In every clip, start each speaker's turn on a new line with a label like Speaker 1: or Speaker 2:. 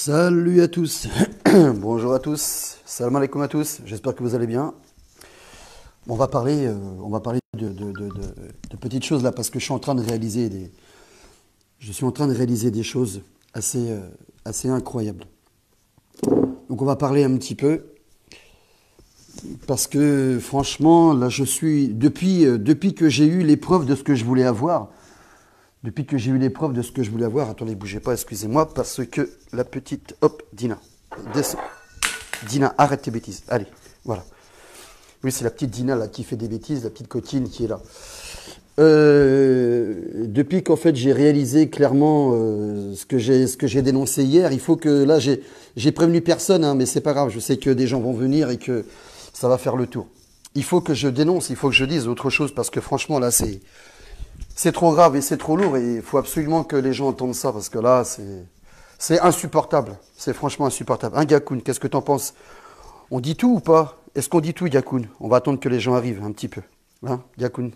Speaker 1: Salut à tous, bonjour à tous, salam alaikum à tous, j'espère que vous allez bien. On va parler de petites choses là parce que je suis en train de réaliser des choses assez incroyables. Donc on va parler un petit peu parce que franchement là je suis depuis que j'ai eu l'épreuve de ce que je voulais avoir. Attendez, bougez pas, excusez-moi, parce que la petite... Hop, Dina, descends. Dina, arrête tes bêtises. Allez, voilà. Oui, c'est la petite Dina là qui fait des bêtises, la petite coquine qui est là. Depuis qu'en fait j'ai réalisé clairement ce que j'ai dénoncé hier, il faut que... Là, j'ai prévenu personne, hein, mais c'est pas grave, je sais que des gens vont venir et que ça va faire le tour. Il faut que je dénonce, il faut que je dise autre chose, parce que franchement, là, c'est trop grave et c'est trop lourd et il faut absolument que les gens entendent ça parce que là, c'est insupportable. C'est franchement insupportable. Hein, Gakoun, qu'est-ce que t'en penses? On dit tout ou pas? Est-ce qu'on dit tout, Gakoun? On va attendre que les gens arrivent un petit peu. Hein, Gakoun,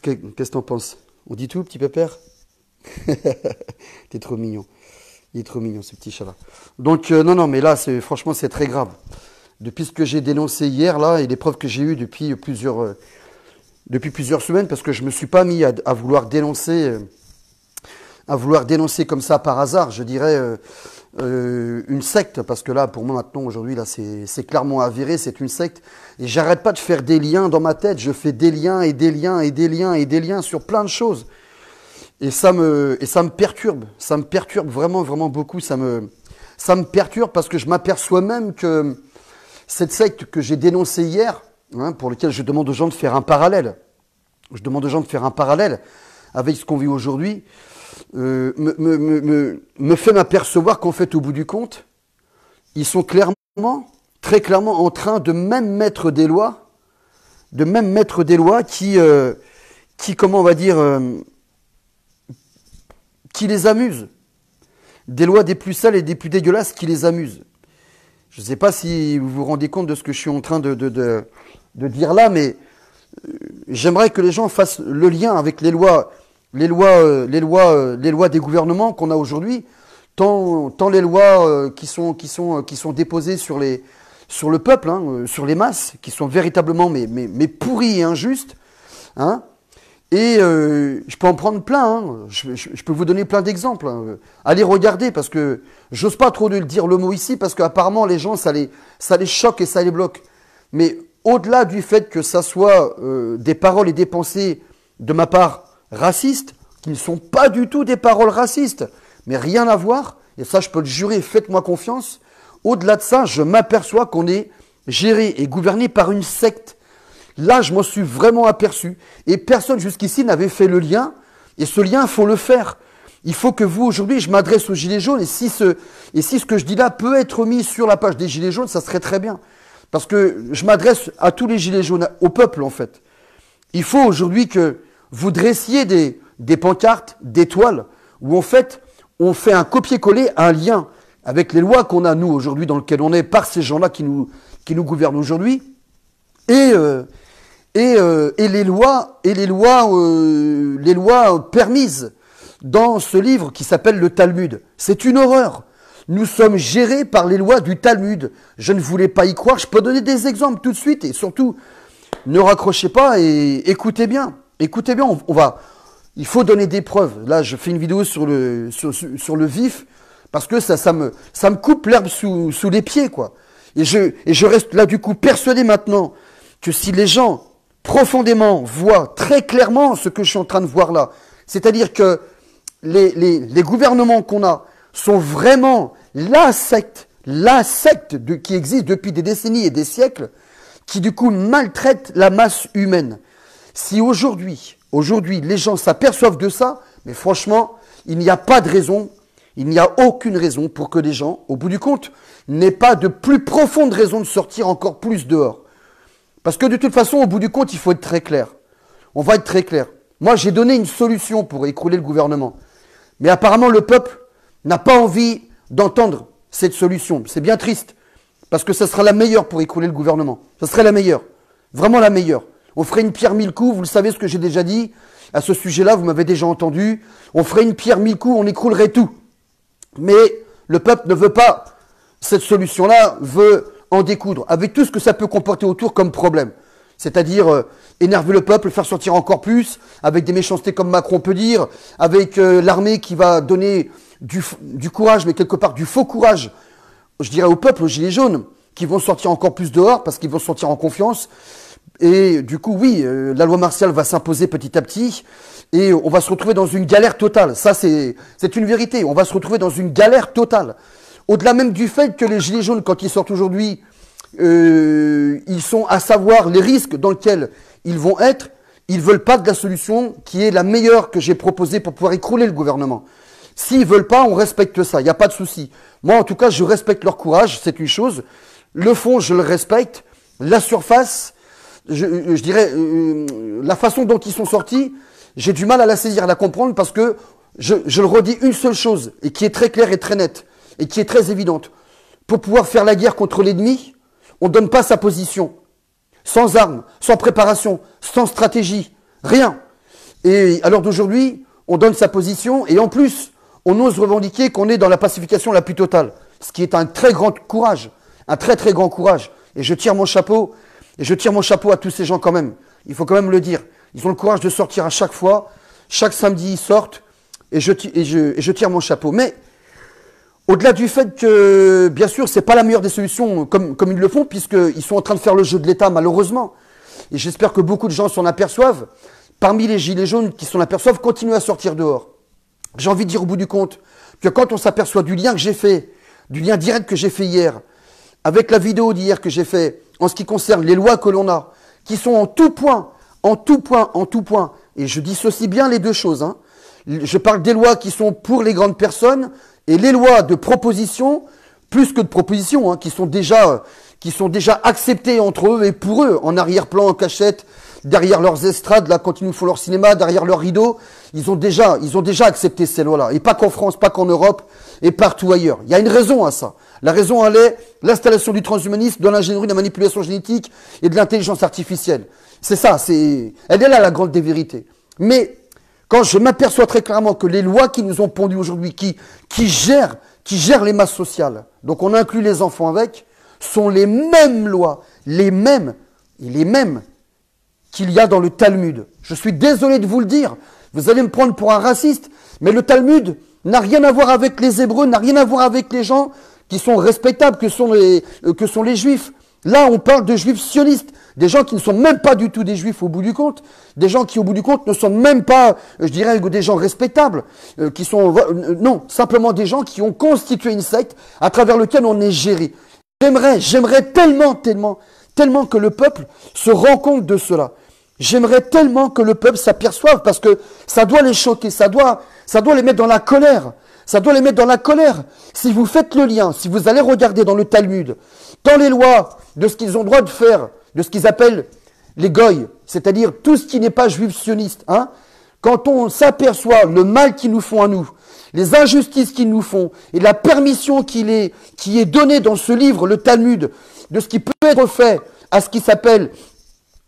Speaker 1: qu'est-ce que t'en penses? On dit tout, petit pépère? T'es trop mignon. Il est trop mignon, ce petit chat-là. Donc, non, mais là, franchement, c'est très grave. Depuis ce que j'ai dénoncé hier, là, et les preuves que j'ai eues depuis plusieurs semaines, parce que je ne me suis pas mis à vouloir dénoncer comme ça par hasard, je dirais une secte, parce que là, pour moi maintenant, aujourd'hui, là, c'est clairement avéré, c'est une secte, et j'arrête pas de faire des liens dans ma tête, je fais des liens et des liens et des liens et des liens sur plein de choses, et ça me perturbe vraiment, vraiment beaucoup, ça me perturbe parce que je m'aperçois même que cette secte que j'ai dénoncée hier, hein, pour lequel je demande aux gens de faire un parallèle. Je demande aux gens de faire un parallèle avec ce qu'on vit aujourd'hui. Me fait m'apercevoir qu'en fait, au bout du compte, ils sont très clairement en train de même mettre des lois qui comment on va dire, qui les amusent. Des lois des plus sales et des plus dégueulasses qui les amusent. Je ne sais pas si vous vous rendez compte de ce que je suis en train de dire là, mais j'aimerais que les gens fassent le lien avec les lois des gouvernements qu'on a aujourd'hui, tant les lois qui sont déposées sur le peuple, hein, sur les masses, qui sont véritablement mais pourries et injustes, hein. Et je peux en prendre plein, hein. Je peux vous donner plein d'exemples. Hein. Allez regarder, parce que j'ose pas trop dire le mot ici, parce qu'apparemment les gens, ça les choque et ça les bloque. Mais au-delà du fait que ça soit des paroles et des pensées de ma part racistes, qui ne sont pas du tout des paroles racistes, mais rien à voir, et ça je peux le jurer, faites-moi confiance, au-delà de ça, je m'aperçois qu'on est géré et gouverné par une secte. Là, je m'en suis vraiment aperçu. Et personne jusqu'ici n'avait fait le lien. Et ce lien, il faut le faire. Il faut que vous, aujourd'hui, je m'adresse aux Gilets jaunes. Et si ce que je dis là peut être mis sur la page des Gilets jaunes, ça serait très bien. Parce que je m'adresse à tous les Gilets jaunes, au peuple en fait. Il faut aujourd'hui que vous dressiez des pancartes, des toiles, où en fait, on fait un copier-coller, un lien avec les lois qu'on a, nous, aujourd'hui, dans lesquelles on est, par ces gens-là qui nous gouvernent aujourd'hui. Et les lois permises dans ce livre qui s'appelle le Talmud. C'est une horreur. Nous sommes gérés par les lois du Talmud. Je ne voulais pas y croire. Je peux donner des exemples tout de suite. Et surtout, ne raccrochez pas et écoutez bien. Écoutez bien, il faut donner des preuves. Là, je fais une vidéo sur le vif parce que ça me coupe l'herbe sous les pieds, quoi. Et je reste là, du coup, persuadé maintenant que si les gens profondément voient très clairement ce que je suis en train de voir là, c'est-à-dire que les gouvernements qu'on a sont vraiment la secte qui existe depuis des décennies et des siècles, qui du coup maltraite la masse humaine. Si aujourd'hui les gens s'aperçoivent de ça, mais franchement, il n'y a pas de raison, il n'y a aucune raison pour que les gens, au bout du compte, n'aient pas de plus profonde raison de sortir encore plus dehors. Parce que de toute façon, au bout du compte, il faut être très clair. On va être très clair. Moi, j'ai donné une solution pour écrouler le gouvernement. Mais apparemment, le peuple n'a pas envie d'entendre cette solution. C'est bien triste. Parce que ça sera la meilleure pour écrouler le gouvernement. Ça serait la meilleure. Vraiment la meilleure. On ferait une pierre mille coups. Vous le savez ce que j'ai déjà dit à ce sujet-là. Vous m'avez déjà entendu. On ferait une pierre mille coups. On écroulerait tout. Mais Le peuple ne veut pas cette solution-là, veut en découdre, avec tout ce que ça peut comporter autour comme problème. C'est-à-dire énerver le peuple, faire sortir encore plus, avec des méchancetés comme Macron peut dire, avec l'armée qui va donner du courage, mais quelque part du faux courage, je dirais au peuple, aux gilets jaunes, qui vont sortir encore plus dehors, parce qu'ils vont sortir en confiance. Et du coup, oui, la loi martiale va s'imposer petit à petit, et on va se retrouver dans une galère totale. Ça, c'est une vérité. On va se retrouver dans une galère totale. Au-delà même du fait que les gilets jaunes, quand ils sortent aujourd'hui, ils sont à savoir les risques dans lesquels ils vont être. Ils veulent pas de la solution qui est la meilleure que j'ai proposée pour pouvoir écrouler le gouvernement. S'ils veulent pas, on respecte ça. Il n'y a pas de souci. Moi, en tout cas, je respecte leur courage. C'est une chose. Le fond, je le respecte. La surface, je dirais, la façon dont ils sont sortis, j'ai du mal à la saisir, à la comprendre parce que je le redis une seule chose et qui est très claire et très nette et qui est très évidente. Pour pouvoir faire la guerre contre l'ennemi, on ne donne pas sa position. Sans armes, sans préparation, sans stratégie, rien. Et à l'heure d'aujourd'hui, on donne sa position et en plus, on ose revendiquer qu'on est dans la pacification la plus totale. Ce qui est un très grand courage, un très très grand courage. Et je tire mon chapeau, à tous ces gens quand même. Il faut quand même le dire. Ils ont le courage de sortir à chaque fois. Chaque samedi, ils sortent et je tire mon chapeau. Mais au-delà du fait que, bien sûr, c'est pas la meilleure des solutions comme ils le font, puisqu'ils sont en train de faire le jeu de l'État, malheureusement. Et j'espère que beaucoup de gens s'en aperçoivent. Parmi les gilets jaunes qui s'en aperçoivent, continuent à sortir dehors. J'ai envie de dire au bout du compte que quand on s'aperçoit du lien que j'ai fait, du lien direct que j'ai fait hier, avec la vidéo d'hier que j'ai fait, en ce qui concerne les lois que l'on a, qui sont en tout point, et je dissocie bien les deux choses, hein. Je parle des lois qui sont pour les grandes personnes, et les lois de proposition, plus que de proposition, hein, qui sont déjà acceptées entre eux et pour eux, en arrière-plan, en cachette, derrière leurs estrades, là, quand ils nous font leur cinéma, derrière leurs rideaux, ils ont déjà accepté ces lois-là. Et pas qu'en France, pas qu'en Europe, et partout ailleurs. Il y a une raison à ça. La raison, elle est l'installation du transhumanisme, de l'ingénierie, de la manipulation génétique et de l'intelligence artificielle. C'est ça, elle est là la grande des vérités. Mais, quand je m'aperçois très clairement que les lois qui nous ont pondues aujourd'hui, qui gèrent les masses sociales, donc on inclut les enfants avec, sont les mêmes lois, les mêmes qu'il y a dans le Talmud. Je suis désolé de vous le dire, vous allez me prendre pour un raciste, mais le Talmud n'a rien à voir avec les Hébreux, n'a rien à voir avec les gens qui sont respectables, que sont les Juifs. Là, on parle de Juifs sionistes, des gens qui ne sont même pas du tout des Juifs au bout du compte, des gens qui au bout du compte ne sont même pas, je dirais, des gens respectables, non, simplement des gens qui ont constitué une secte à travers lequel on est géré. J'aimerais tellement que le peuple se rend compte de cela. J'aimerais tellement que le peuple s'aperçoive parce que ça doit les choquer, ça doit les mettre dans la colère. Ça doit les mettre dans la colère. Si vous faites le lien, si vous allez regarder dans le Talmud, dans les lois de ce qu'ils ont droit de faire, de ce qu'ils appellent les goïs, c'est-à-dire tout ce qui n'est pas juif sioniste, hein, quand on s'aperçoit le mal qu'ils nous font à nous, les injustices qu'ils nous font, et la permission qui est donnée dans ce livre, le Talmud, de ce qui peut être fait à ce qui s'appelle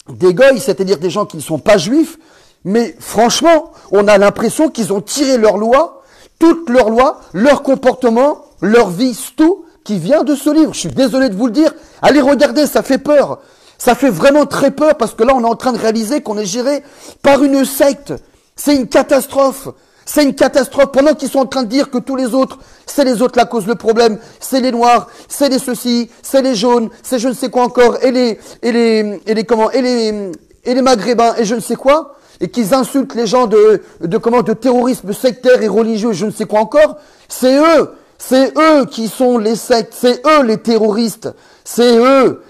Speaker 1: des goïs, c'est-à-dire des gens qui ne sont pas juifs, mais franchement, on a l'impression qu'ils ont tiré leurs lois, toutes leurs lois, leur comportement, leur vie, tout, qui vient de ce livre. Je suis désolé de vous le dire. Allez regarder, ça fait peur. Ça fait vraiment très peur parce que là, on est en train de réaliser qu'on est géré par une secte. C'est une catastrophe. C'est une catastrophe. Pendant qu'ils sont en train de dire que tous les autres, c'est les autres la cause, le problème, c'est les noirs, c'est les ceci, c'est les jaunes, c'est je ne sais quoi encore, et les maghrébins, et je ne sais quoi, et qu'ils insultent les gens de terrorisme sectaire et religieux, je ne sais quoi encore, c'est eux qui sont les sectes, c'est eux les terroristes, c'est eux,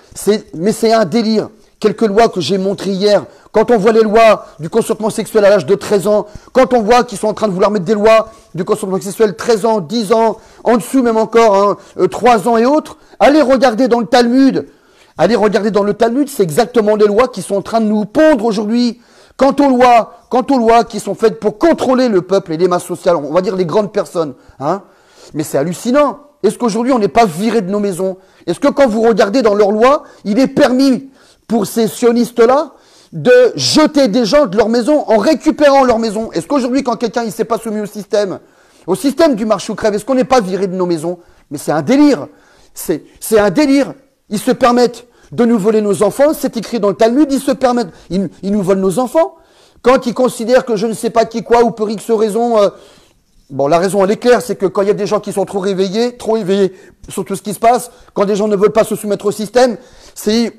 Speaker 1: mais c'est un délire. Quelques lois que j'ai montrées hier, quand on voit les lois du consentement sexuel à l'âge de 13 ans, quand on voit qu'ils sont en train de vouloir mettre des lois du consentement sexuel 13 ans, 10 ans, en dessous même encore, 3 ans et autres, allez regarder dans le Talmud. Allez regarder dans le Talmud, c'est exactement les lois qui sont en train de nous pondre aujourd'hui. Quant aux lois qui sont faites pour contrôler le peuple et les masses sociales, on va dire les grandes personnes, hein. Mais c'est hallucinant. Est-ce qu'aujourd'hui on n'est pas viré de nos maisons? Est-ce que quand vous regardez dans leurs lois, il est permis pour ces sionistes-là de jeter des gens de leur maison en récupérant leur maison? Est-ce qu'aujourd'hui quand quelqu'un ne s'est pas soumis au système, au système du marche ou crève. Est-ce qu'on n'est pas viré de nos maisons? Mais c'est un délire. C'est un délire. Ils se permettent de nous voler nos enfants. C'est écrit dans le Talmud. Ils nous volent nos enfants. Quand ils considèrent que je ne sais pas qui quoi ou pour X raison, bon, la raison elle est claire, c'est que quand il y a des gens qui sont trop éveillés sur tout ce qui se passe, quand des gens ne veulent pas se soumettre au système, c'est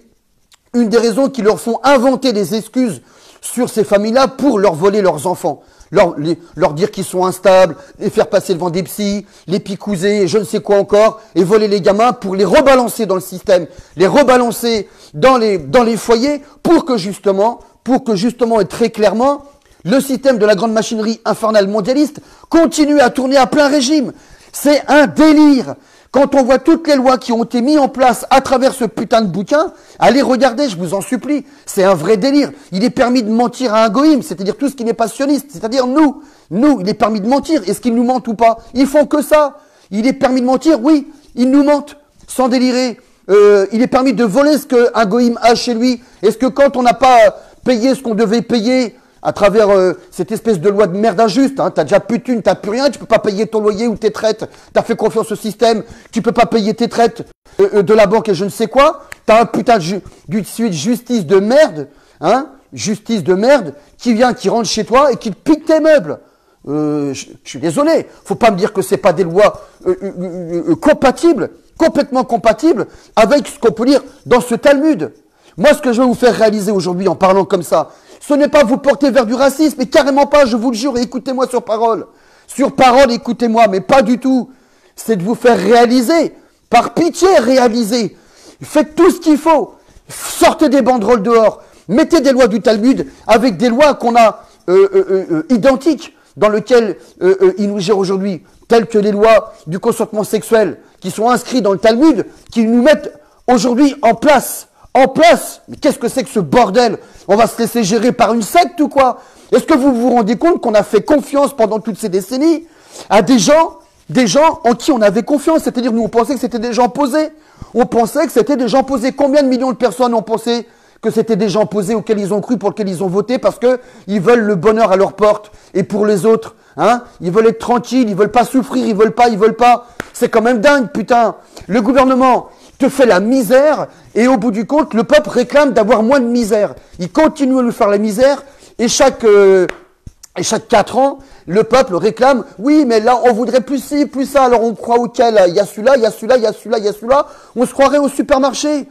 Speaker 1: une des raisons qui leur font inventer des excuses sur ces familles-là pour leur voler leurs enfants. Leur dire qu'ils sont instables, les faire passer devant des psys, les picouser, je ne sais quoi encore, et voler les gamins pour les rebalancer dans le système, les rebalancer dans les foyers pour que justement, et très clairement, le système de la grande machinerie infernale mondialiste continue à tourner à plein régime. C'est un délire. Quand on voit toutes les lois qui ont été mises en place à travers ce putain de bouquin, allez regarder, je vous en supplie. C'est un vrai délire. Il est permis de mentir à un goïm, c'est-à-dire tout ce qui n'est pas sioniste, c'est-à-dire nous, il est permis de mentir. Est-ce qu'ils nous mentent ou pas? Ils font que ça. Il est permis de mentir, oui, ils nous mentent, sans délirer. Il est permis de voler ce qu'un goïm a chez lui. Est-ce que quand on n'a pas payé ce qu'on devait payer à travers cette espèce de loi de merde injuste, hein, t'as déjà plus de thunes, t'as plus rien, tu peux pas payer ton loyer ou tes traites, t'as fait confiance au système, tu peux pas payer tes traites de la banque et je ne sais quoi, t'as un putain de justice de merde, hein, justice de merde, qui rentre chez toi et qui te pique tes meubles. Je suis désolé, faut pas me dire que c'est pas des lois compatibles, complètement compatibles avec ce qu'on peut lire dans ce Talmud. Moi, ce que je vais vous faire réaliser aujourd'hui en parlant comme ça, ce n'est pas vous porter vers du racisme, mais carrément pas, je vous le jure, et écoutez-moi sur parole. Sur parole, écoutez-moi, mais pas du tout. C'est de vous faire réaliser, par pitié, réaliser. Faites tout ce qu'il faut. Sortez des banderoles dehors. Mettez des lois du Talmud avec des lois qu'on a identiques, dans lesquelles ils nous gèrent aujourd'hui, telles que les lois du consentement sexuel, qui sont inscrites dans le Talmud, qui nous mettent aujourd'hui en place. Mais qu'est-ce que c'est que ce bordel? On va se laisser gérer par une secte ou quoi? Est-ce que vous vous rendez compte qu'on a fait confiance pendant toutes ces décennies à des gens en qui on avait confiance? C'est-à-dire, nous, on pensait que c'était des gens posés. On pensait que c'était des gens posés. Combien de millions de personnes ont pensé que c'était des gens posés auxquels ils ont cru, pour lesquels ils ont voté, parce que ils veulent le bonheur à leur porte. Et pour les autres, hein, ils veulent être tranquilles, ils veulent pas souffrir, ils veulent pas. C'est quand même dingue, putain. Le gouvernement te fait la misère, et au bout du compte, le peuple réclame d'avoir moins de misère. Il continue à lui faire la misère, et chaque 4 ans, le peuple réclame, oui, mais là, on voudrait plus ci, plus ça, alors on croit auquel? Il y a celui-là, il y a celui-là, il y a celui-là, il y a celui-là. On se croirait au supermarché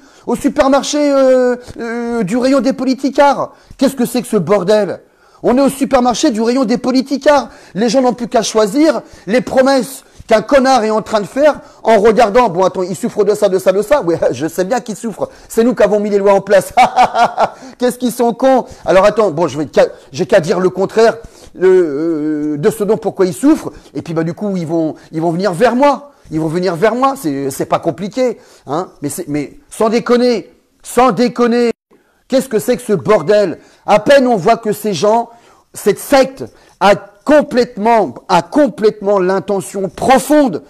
Speaker 1: du rayon des politicards. Qu'est-ce que c'est que ce bordel? On est au supermarché du rayon des politicards. Les gens n'ont plus qu'à choisir les promesses qu'un connard est en train de faire en regardant, bon attends, il souffre de ça. Oui, je sais bien qu'il souffre. C'est nous qui avons mis les lois en place. Qu'est-ce qu'ils sont cons. Alors attends, bon, j'ai qu'à dire le contraire de ce dont pourquoi ils souffrent. Et puis bah du coup, ils vont venir vers moi. C'est pas compliqué, hein. Mais sans déconner. Qu'est-ce que c'est que ce bordel? À peine on voit que ces gens, cette secte a complètement l'intention profonde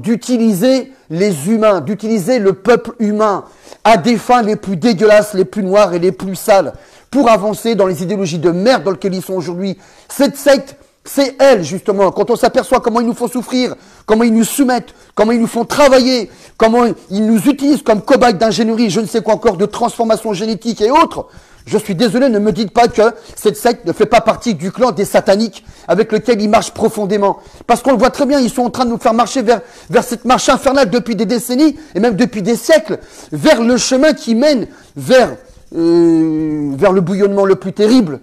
Speaker 1: d'utiliser les humains, d'utiliser le peuple humain à des fins les plus dégueulasses, les plus noires et les plus sales, pour avancer dans les idéologies de merde dans lesquelles ils sont aujourd'hui. Cette secte, c'est elle, justement, quand on s'aperçoit comment ils nous font souffrir, comment ils nous soumettent, comment ils nous font travailler, comment ils nous utilisent comme cobayes d'ingénierie, je ne sais quoi encore, de transformation génétique et autres. Je suis désolé, ne me dites pas que cette secte ne fait pas partie du clan des sataniques avec lequel ils marchent profondément. Parce qu'on le voit très bien, ils sont en train de nous faire marcher vers cette marche infernale depuis des décennies et même depuis des siècles, vers le chemin qui mène vers le bouillonnement le plus terrible.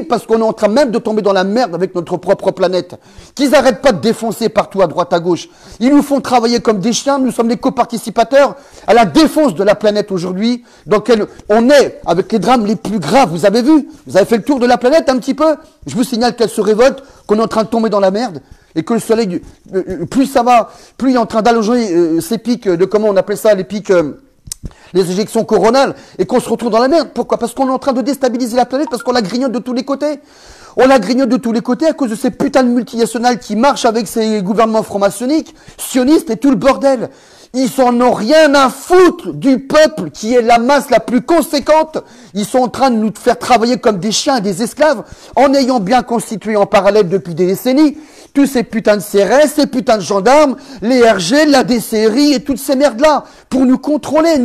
Speaker 1: Parce qu'on est en train même de tomber dans la merde avec notre propre planète. Qu'ils n'arrêtent pas de défoncer partout à droite à gauche. Ils nous font travailler comme des chiens, nous sommes les coparticipateurs à la défense de la planète aujourd'hui, dans laquelle on est avec les drames les plus graves. Vous avez vu? Vous avez fait le tour de la planète un petit peu? Je vous signale qu'elle se révolte, qu'on est en train de tomber dans la merde, et que le soleil, plus ça va, plus il est en train d'allonger ses pics, de comment on appelle ça, les pics... les éjections coronales, et qu'on se retrouve dans la merde. Pourquoi? Parce qu'on est en train de déstabiliser la planète, parce qu'on la grignote de tous les côtés. On la grignote de tous les côtés à cause de ces putains de multinationales qui marchent avec ces gouvernements franc-maçonniques, sionistes et tout le bordel. Ils en ont rien à foutre du peuple qui est la masse la plus conséquente. Ils sont en train de nous faire travailler comme des chiens et des esclaves en ayant bien constitué en parallèle depuis des décennies tous ces putains de CRS, ces putains de gendarmes, les RG, la DCRI et toutes ces merdes-là pour nous contrôler.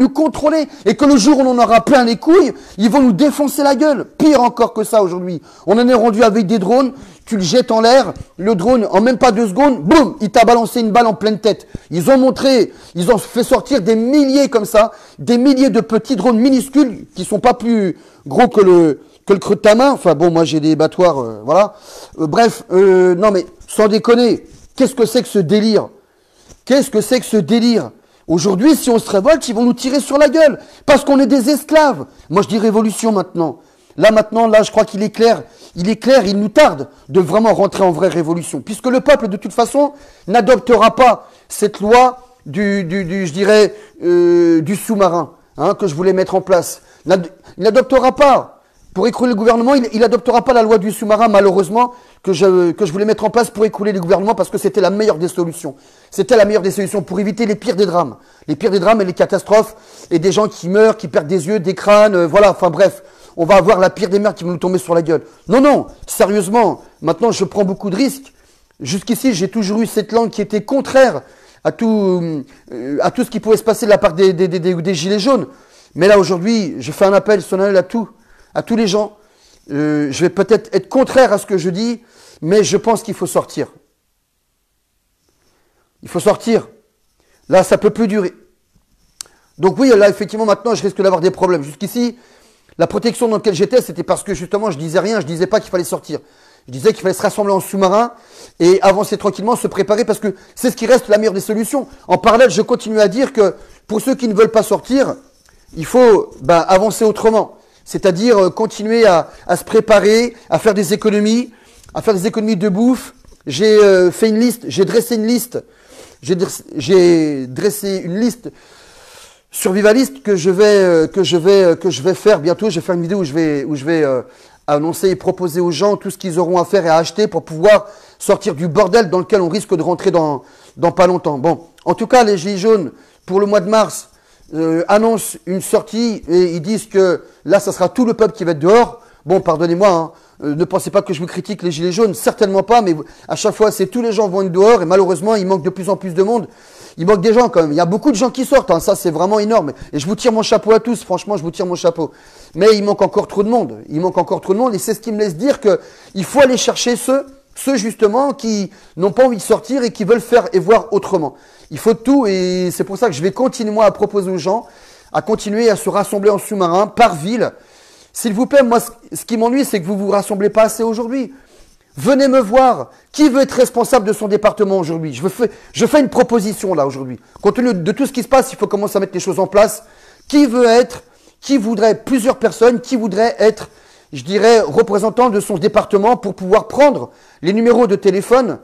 Speaker 1: Et que le jour où on en aura plein les couilles, ils vont nous défoncer la gueule. Pire encore que ça aujourd'hui. On en est rendu avec des drones. Tu le jettes en l'air, le drone, en même pas 2 secondes, boum, il t'a balancé une balle en pleine tête. Ils ont fait sortir des milliers comme ça, des milliers de petits drones minuscules qui sont pas plus gros que le creux de ta main. Enfin bon, moi j'ai des battoirs, voilà. Bref, non mais sans déconner, qu'est-ce que c'est que ce délire? Qu'est-ce que c'est que ce délire? Aujourd'hui, si on se révolte, ils vont nous tirer sur la gueule parce qu'on est des esclaves. Moi je dis révolution maintenant. Là, je crois qu'il est clair, il nous tarde de vraiment rentrer en vraie révolution. Puisque le peuple, de toute façon, n'adoptera pas cette loi du sous-marin, hein, que je voulais mettre en place. Il n'adoptera pas, pour écrouler le gouvernement, il n'adoptera pas la loi du sous-marin, malheureusement, que je voulais mettre en place pour écrouler le gouvernement, parce que c'était la meilleure des solutions. C'était la meilleure des solutions pour éviter les pires des drames. Les pires des drames et les catastrophes, et des gens qui meurent, qui perdent des yeux, des crânes, voilà, enfin bref. On va avoir la pire des merdes qui vont nous tomber sur la gueule. Non, sérieusement, maintenant je prends beaucoup de risques. Jusqu'ici, j'ai toujours eu cette langue qui était contraire à tout ce qui pouvait se passer de la part des gilets jaunes. Mais là, aujourd'hui, je fais un appel solennel à tous les gens. Je vais peut-être être contraire à ce que je dis, mais je pense qu'il faut sortir. Il faut sortir. Là, ça peut plus durer. Donc oui, là, effectivement, maintenant, je risque d'avoir des problèmes. Jusqu'ici, la protection dans laquelle j'étais, c'était parce que justement, je disais rien, je disais pas qu'il fallait sortir. Je disais qu'il fallait se rassembler en sous-marin et avancer tranquillement, se préparer parce que c'est ce qui reste la meilleure des solutions. En parallèle, je continue à dire que pour ceux qui ne veulent pas sortir, il faut avancer autrement. C'est-à-dire continuer à se préparer, à faire des économies de bouffe. J'ai fait une liste, j'ai dressé une liste survivaliste que je vais faire bientôt. Je vais faire une vidéo où je vais annoncer et proposer aux gens tout ce qu'ils auront à faire et à acheter pour pouvoir sortir du bordel dans lequel on risque de rentrer dans pas longtemps. Bon, en tout cas, les Gilets jaunes, pour le mois de mars, annoncent une sortie et ils disent que là, ça sera tout le peuple qui va être dehors. Bon, pardonnez-moi, hein, ne pensez pas que je vous critique les Gilets jaunes, certainement pas, mais à chaque fois, c'est tous les gens vont être dehors et malheureusement, il manque de plus en plus de monde. Il manque des gens quand même. Il y a beaucoup de gens qui sortent. Hein. Ça, c'est vraiment énorme. Et je vous tire mon chapeau à tous. Franchement, je vous tire mon chapeau. Mais il manque encore trop de monde. Et c'est ce qui me laisse dire qu'il faut aller chercher ceux justement qui n'ont pas envie de sortir et qui veulent faire et voir autrement. Il faut tout. Et c'est pour ça que je vais continuer moi à proposer aux gens à continuer à se rassembler en sous-marin par ville. S'il vous plaît, moi, ce qui m'ennuie, c'est que vous vous rassemblez pas assez aujourd'hui. Venez me voir. Qui veut être responsable de son département aujourd'hui? Je fais une proposition là aujourd'hui. Compte tenu de tout ce qui se passe, il faut commencer à mettre les choses en place. Plusieurs personnes qui voudraient être, je dirais, représentants de son département pour pouvoir prendre les numéros de téléphone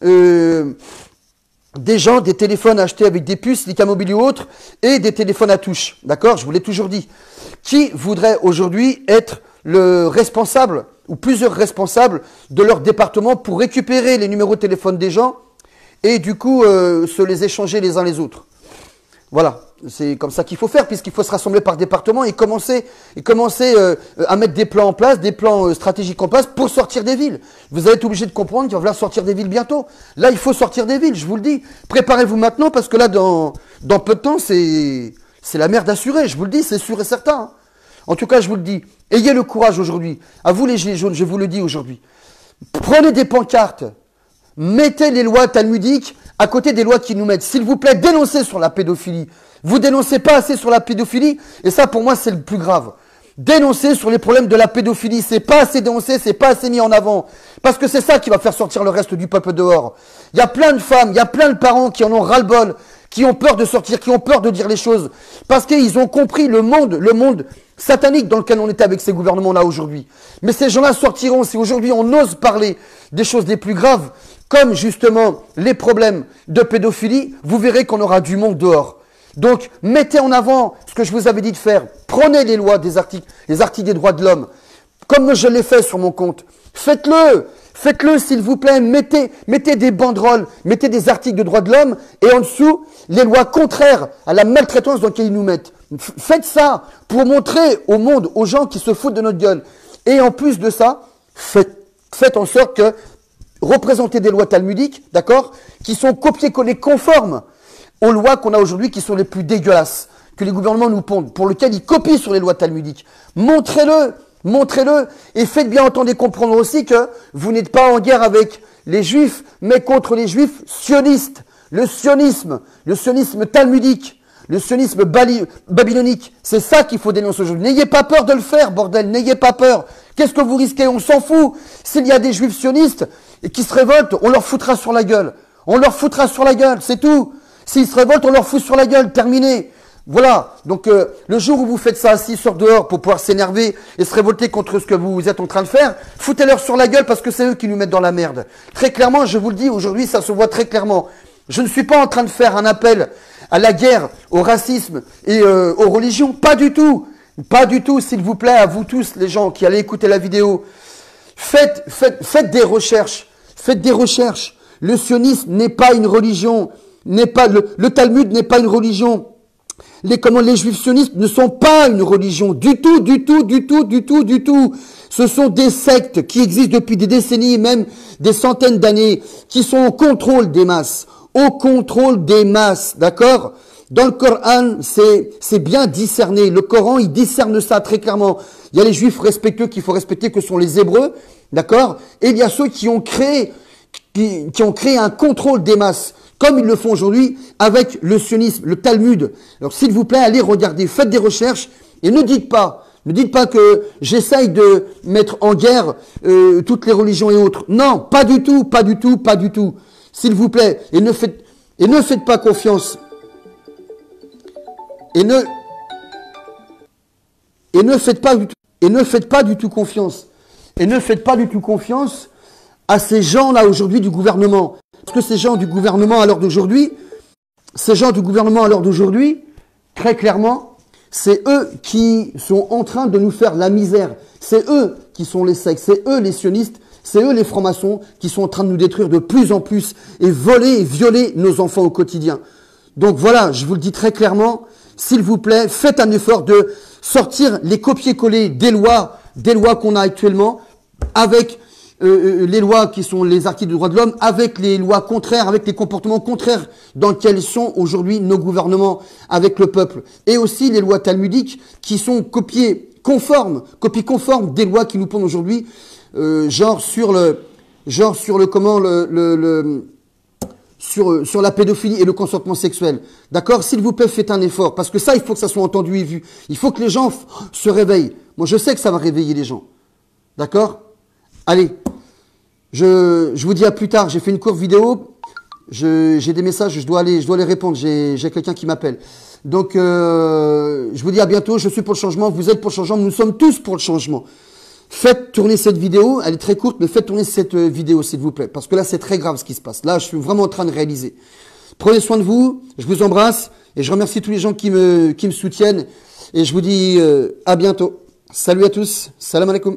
Speaker 1: des gens, des téléphones achetés avec des puces, Lyca Mobile ou autres, et des téléphones à touche. D'accord? Je vous l'ai toujours dit. Qui voudrait aujourd'hui être le responsable ou plusieurs responsables de leur département pour récupérer les numéros de téléphone des gens et du coup se les échanger les uns les autres. Voilà, c'est comme ça qu'il faut faire puisqu'il faut se rassembler par département et commencer à mettre des plans en place, des plans stratégiques en place pour sortir des villes. Vous allez être obligé de comprendre qu'il va falloir sortir des villes bientôt. Là, il faut sortir des villes, je vous le dis. Préparez-vous maintenant parce que là, dans peu de temps, c'est la merde assurée, je vous le dis, c'est sûr et certain. Hein. En tout cas, je vous le dis, ayez le courage aujourd'hui. À vous les Gilets jaunes, je vous le dis aujourd'hui. Prenez des pancartes, mettez les lois talmudiques à côté des lois qui nous mettent. S'il vous plaît, dénoncez sur la pédophilie. Vous dénoncez pas assez sur la pédophilie, et ça pour moi c'est le plus grave. Dénoncez sur les problèmes de la pédophilie, c'est pas assez dénoncé, c'est pas assez mis en avant. Parce que c'est ça qui va faire sortir le reste du peuple dehors. Il y a plein de femmes, il y a plein de parents qui en ont ras-le-bol, qui ont peur de sortir, qui ont peur de dire les choses. Parce qu'ils ont compris le monde satanique dans lequel on était avec ces gouvernements-là aujourd'hui. Mais ces gens-là sortiront, si aujourd'hui on ose parler des choses les plus graves, comme justement les problèmes de pédophilie, vous verrez qu'on aura du monde dehors. Donc, mettez en avant ce que je vous avais dit de faire. Prenez les lois des articles des droits de l'homme, comme je l'ai fait sur mon compte. Faites-le. Faites-le, s'il vous plaît. Mettez des banderoles, mettez des articles de droits de l'homme et en dessous, les lois contraires à la maltraitance dans lesquelles ils nous mettent. Faites ça pour montrer au monde, aux gens qui se foutent de notre gueule. Et en plus de ça, faites en sorte que représenter des lois talmudiques, d'accord, qui sont copiées-collées conformes aux lois qu'on a aujourd'hui qui sont les plus dégueulasses, que les gouvernements nous pondent, pour lesquelles ils copient sur les lois talmudiques. Montrez-le, et faites bien entendre et comprendre aussi que vous n'êtes pas en guerre avec les juifs, mais contre les juifs sionistes. Le sionisme talmudique, le sionisme babylonique, c'est ça qu'il faut dénoncer aujourd'hui. N'ayez pas peur de le faire, bordel, n'ayez pas peur. Qu'est-ce que vous risquez? On s'en fout. S'il y a des juifs sionistes qui se révoltent, on leur foutra sur la gueule. On leur foutra sur la gueule, c'est tout. S'ils se révoltent, on leur fout sur la gueule, terminé. Voilà, donc le jour où vous faites ça, s'ils sortent dehors pour pouvoir s'énerver et se révolter contre ce que vous êtes en train de faire, foutez-leur sur la gueule parce que c'est eux qui nous mettent dans la merde. Très clairement, je vous le dis, aujourd'hui, ça se voit très clairement. Je ne suis pas en train de faire un appel à la guerre, au racisme et aux religions. Pas du tout. Pas du tout, s'il vous plaît, à vous tous, les gens qui allez écouter la vidéo. Faites des recherches. Faites des recherches. Le sionisme n'est pas une religion. Le Talmud n'est pas une religion. Les juifs sionistes ne sont pas une religion. Du tout. Ce sont des sectes qui existent depuis des décennies, même des centaines d'années, qui sont au contrôle des masses. Au contrôle des masses, d'accord? Dans le Coran, c'est bien discerné. Le Coran, il discerne ça très clairement. Il y a les juifs respectueux qu'il faut respecter, que sont les Hébreux, d'accord? Et il y a ceux qui ont créé un contrôle des masses, comme ils le font aujourd'hui avec le sionisme, le Talmud. Alors s'il vous plaît, allez regarder, faites des recherches et ne dites pas que j'essaye de mettre en guerre toutes les religions et autres. Non, pas du tout. S'il vous plaît, et ne faites pas confiance. Et ne faites pas du tout confiance. Et ne faites pas du tout confiance à ces gens-là aujourd'hui du gouvernement. Parce que ces gens du gouvernement à l'heure d'aujourd'hui, très clairement, c'est eux qui sont en train de nous faire la misère. C'est eux qui sont les sectes, c'est eux les sionistes, c'est eux les francs-maçons qui sont en train de nous détruire de plus en plus et voler et violer nos enfants au quotidien. Donc voilà, je vous le dis très clairement, s'il vous plaît, faites un effort de sortir les copier-coller des lois qu'on a actuellement, avec les lois qui sont les articles de droits de l'homme, avec les lois contraires, avec les comportements contraires dans lesquels sont aujourd'hui nos gouvernements avec le peuple. Et aussi les lois talmudiques qui sont copie conforme des lois qui nous pondent aujourd'hui, sur la pédophilie et le consentement sexuel. D'accord? S'il vous plaît, faites un effort. Parce que ça, il faut que ça soit entendu et vu. Il faut que les gens se réveillent. Moi, je sais que ça va réveiller les gens. D'accord? Allez. Je vous dis à plus tard. J'ai fait une courte vidéo. J'ai des messages. Je dois les répondre. J'ai quelqu'un qui m'appelle. Donc, je vous dis à bientôt. Je suis pour le changement. Vous êtes pour le changement. Nous sommes tous pour le changement. Faites tourner cette vidéo, elle est très courte, mais faites tourner cette vidéo, s'il vous plaît. Parce que là, c'est très grave ce qui se passe. Là, je suis vraiment en train de réaliser. Prenez soin de vous, je vous embrasse, et je remercie tous les gens qui me soutiennent. Et je vous dis à bientôt. Salut à tous, salam alaikum.